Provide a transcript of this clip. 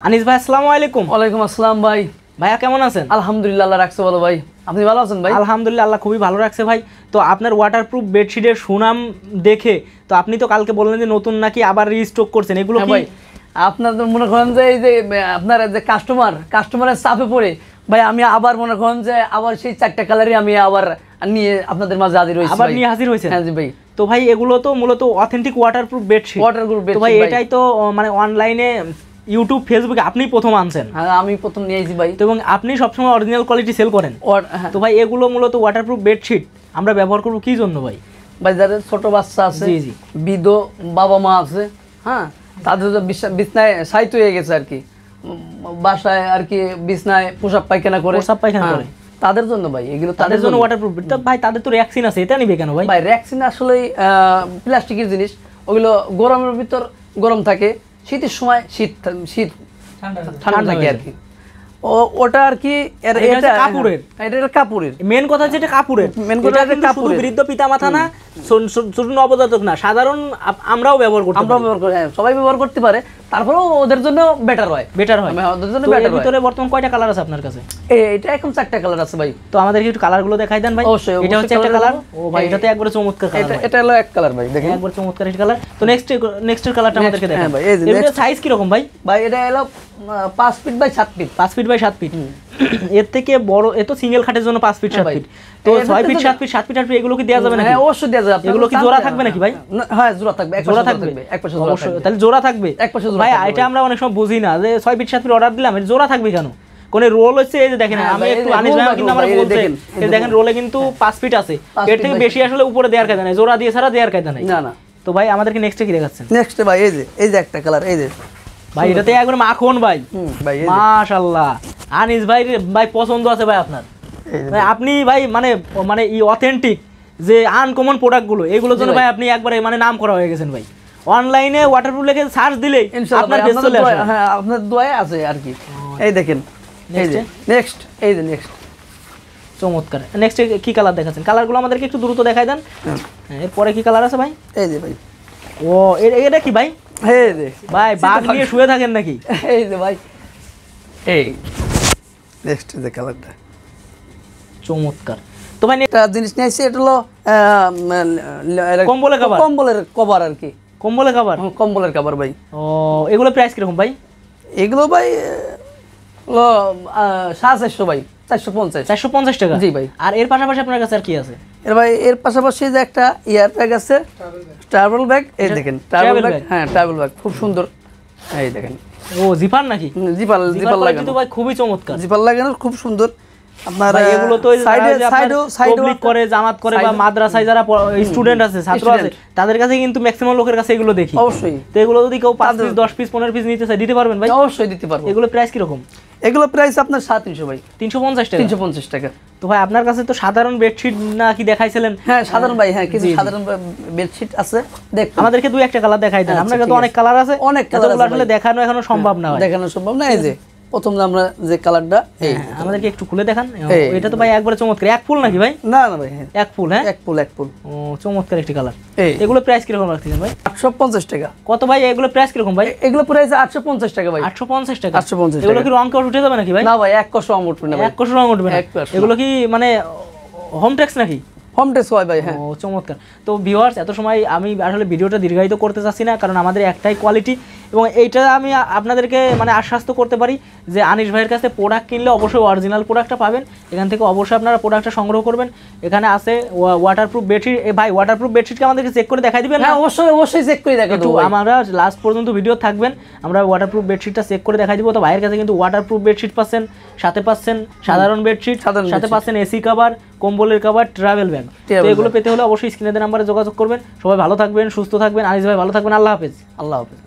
আনিস ভাই আসসালামু আলাইকুম। ওয়ালাইকুম আসসালাম ভাই। ভাইয়া কেমন আছেন? আলহামদুলিল্লাহ, আল্লাহ রাখছে ভালো ভাই। আপনি ভালো আছেন ভাই? আলহামদুলিল্লাহ, আল্লাহ খুবই ভালো রাখছে ভাই। তো আপনার ওয়াটারপ্রুফ বেডশিটের সুনাম দেখে তো আপনি তো কালকে বললেন যে নতুন নাকি আবার রিস্টক করছেন, এগুলো কি? ভাই আপনার তো মনে করেন যে এই যে আপনার যে কাস্টমারের চাপে পড়ে ভাই আমি আবার মনে করেন যে আবার সেই চারটা কালারই আমি আবার নিয়ে আপনাদের মাঝে হাজির হয়েছি। আবার নিয়ে হাজির হয়েছেন? হ্যাঁ জি ভাই। তো ভাই এগুলো তো মূলত অথেন্টিক ওয়াটারপ্রুফ বেডশিট। তো ভাই এটাই তো মানে অনলাইনে ইউটিউব ফেসবুকে আপনি প্রথম আনছেন? হ্যাঁ আমি প্রথম নিয়েছি ভাই। তো এবং আপনি সবসময় অরিজিনাল কোয়ালিটি সেল করেন। তো ভাই এগুলো মূলত ওয়াটারপ্রুফ বেডশিট আমরা ব্যবহার করবো কি জন্য ভাই? ভাই যাদের ছোট বাচ্চা আছে, বৃদ্ধ বাবা মা আছে, হ্যাঁ তাদের বিছনায় সাইত হয়ে গেছে আর কি, বাসায় আর কি বিছনায় পোশাক পায়খানা করে তাদের জন্য ভাই এগুলো, তাদের জন্য ওয়াটারপ্রুফ। ভাই তাদের তো র্যাক্সিন আছে, এটা নিবে কেন ভাই? ভাই র্যাক্সিন আসলে প্লাস্টিকের জিনিস, ওগুলো গরমের ভিতর গরম থাকে, শীতের সময় শীত ঠান্ডা থাকে আর কি। ওটা আর কি এটা কাপড়ের, এটা কাপড়ের মেন কথা, যেটা কাপড়ের মেন কথা, এটা কাপড়। বৃদ্ধ পিতামাতা না, ছোট নবজাতক না, সাধারণ আমরাও ব্যবহার করতে পারি, সবাই ব্যবহার করতে পারে। তারপরেও ওদের জন্য বেটার হয় ওদের জন্য বেটার হয়। ভিতরে বর্তমান কয়টা কালার আছে আপনার কাছে? এটা এখন 4টা কালার আছে ভাই। তো আমাদেরকে একটু কালারগুলো দেখাই দেন ভাই। অবশ্যই। এটা হচ্ছে একটা কালার। ও ভাই এটা তো একবারে চমৎকার কালার। এটা হলো এক কালার ভাই, দেখেন একবারে চমৎকার একটা কালার। তো নেক্সটের কালারটা আমাদেরকে দেখান ভাই। এর সাইজ কি রকম ভাই? ভাই এটা হলো 5 feet by 7 feet. 5 feet by 7 feet. এর থেকে বড় এ তো সিঙ্গেল খাটের জন্য 5 ফিট 7 ফিট। তো 6 ফিট 7 ফিট 7 ফিট 8 ফিট এগুলো কি দেয়া যাবে নাকি? হ্যাঁ অবশ্যই দেয়া যাবে। এগুলো কি জোড়া থাকবে নাকি ভাই? হ্যাঁ জোড়া থাকবে, এক পাশে থাকবে, এক পাশে জোড়া থাকবে। তাহলে জোড়া থাকবে এক পাশে জোড়া। ভাই এটা আমরা অনেক সময় বুঝি না যে 6 ফিট 7 ফিট অর্ডার দিলাম, এর জোড়া থাকবে কেন? কোন রোল হচ্ছে এই যে দেখেন, আমি একটু আনিস ভাই কিন্তু আমরা বলছি এই দেখেন রোলে কিন্তু 5 ফিট আছে, এর থেকে বেশি আসলে উপরে দেওয়ার কায়দা নাই, জোড়া দিয়ে ছাড়া দেওয়ার কায়দা নাই। না না। তো ভাই আমাদেরকে নেক্সটে কি দেখাচ্ছেন? নেক্সটে ভাই এই যে একটা কালার, এই যে ভাই এটাতে একবার মাখন ভাই, মাশাআল্লাহ। আনিস ভাই পছন্দ আছে ভাই আপনার। ভাই আপনি ভাই মানে ই অথেন্টিক যে আনকমন প্রোডাক্টগুলো, এগুলোর জন্য ভাই আপনি একবারে মানে নাম করা হয়ে গেছেন ভাই। অনলাইনে ওয়াটারপ্রুফ লিখে সার্চ দিলেই আপনার পেজ চলে আসে। হ্যাঁ আপনার দোয়ায় আছে আর কি। এই দেখেন নেক্সট, এই যে নেক্সট চমৎকার। নেক্সট কি কালার দেখাচ্ছেন? কালারগুলো আমাদেরকে একটু দ্রুত দেখাই দেন। হ্যাঁ এরপরে কি কালার আছে ভাই? এই যে ভাই, ও এটা কি ভাই? এই যে ভাই বাঘ নিয়ে শুয়ে থাকেন নাকি? এই যে ভাই, এই নেক্সট যে কালারটা চমৎকার। তো ভাই একটা জিনিস নিয়েছি, এটা হলো কম্বলের কভার আর কি। কম্বলের কভার ভাই। ও এগুলো প্রাইস কিরকম ভাই? এগুলো ভাই 450 ভাই, 450 টাকা। জি ভাই। আর এর পাশাপাশি আপনার কাছে আর কি আছে? এর পাশাপাশি যে একটা ইয়ার ব্যাগ আছে, ট্রাভেল ব্যাগ। এই দেখেন ট্রাভেল ব্যাগ, হ্যাঁ ট্রাভেল ব্যাগ খুব সুন্দর। এই দেখেন, ও জিপার নাকি? জিপার লাগানো ভাই, খুবই চমৎকার। জিপার লাগানো খুব সুন্দর। আপনার এগুলো তো সাইডে করে জামাত করে বা মাদ্রাসায় যারা স্টুডেন্ট আছে, ছাত্র আছে, তাদের কাছে কিন্তু ম্যাক্সিমাম লোকের কাছে এগুলো দেখি। অবশ্যই। তো এগুলো যদি কেউ 5 পিস 10 পিস 15 পিস নিতে চায় দিতে পারবেন ভাই? অবশ্যই দিতে পারবো। এগুলো প্রাইস কি রকম? এগুলো প্রাইস আপনার 350 ভাই। 350 টাকা। 350 টাকা। তো ভাই আপনার কাছে তো সাধারণ বেডশিট না কি দেখাইছিলেন? হ্যাঁ সাধারণ ভাই, হ্যাঁ কিছু সাধারণ বেডশিট আছে। দেখ আমাদেরকে 2-1টা কালার দেখাই দেন। আপনার কাছে তো অনেক কালার আছে, অনেক কালার আসলে দেখানো এখনো সম্ভব না ভাই। দেখানো সম্ভব না। এই যে প্রথম আমরা যে কালারটা, এই আমাদেরকে একটু খুলে দেখান। এটা তো ভাই একবারে চমৎকার। এক ফুল নাকি ভাই? না না ভাই, এক ফুল। হ্যাঁ এক ফুল। ও চমৎকার একটি কালার। এগুলো প্রাইস কি রকম রাখছেন ভাই? 850 টাকা। কত ভাই এগুলো প্রাইস কি রকম ভাই? এগুলো প্রাইস 850 টাকা ভাই। 850 টাকা। 850। এগুলো কি রং কোড উঠে যাবে নাকি ভাই? না ভাই, এক কষ রং উঠবে না ভাই। এক কষ রং উঠবে না। এগুলো কি মানে হোম টেক্স নাকি? হোম টেক্স হয় ভাই। হ্যাঁ ও চমৎকার। তো ভিউয়ার্স এত সময় আমি আসলে ভিডিওটা দীর্ঘায়িত করতে চাচ্ছি না, কারণ আমাদের একটাই কোয়ালিটি, এবং এইটা আমি আপনাদেরকে মানে আশ্বস্ত করতে পারি যে আনিস ভাইয়ের কাছে প্রোডাক্ট কিনলে অবশ্যই অরিজিনাল প্রোডাক্টটা পাবেন। এখান থেকে অবশ্যই আপনারা প্রোডাক্টটা সংগ্রহ করবেন। এখানে আছে ওয়াটারপ্রুফ বেডশিট। ভাই ওয়াটারপ্রুফ বেডশিটকে আমাদেরকে চেক করে দেখাই দিবেন? হ্যাঁ অবশ্যই অবশ্যই চেক করে দেখাই দেবো। আমরা লাস্ট পর্যন্ত ভিডিও থাকবেন, আমরা ওয়াটারপ্রুফ বেডশিটটা চেক করে দেখাই দিব। তো ভাইয়ের কাছে কিন্তু ওয়াটারপ্রুফ বেডশিট পাচ্ছেন, সাথে পাচ্ছেন সাধারণ বেডশিট, সাথে পাচ্ছেন এসি কভার, কম্বলের কভার, ট্রাভেল ব্যাগ। তো এগুলো পেতে হলে অবশ্যই স্ক্রিনে দেওয়া নাম্বারে যোগাযোগ করবেন। সবাই ভালো থাকবেন, সুস্থ থাকবেন। আনিস ভাই ভালো থাকবেন। আল্লাহ হাফেজ। আল্লাহ হাফেজ।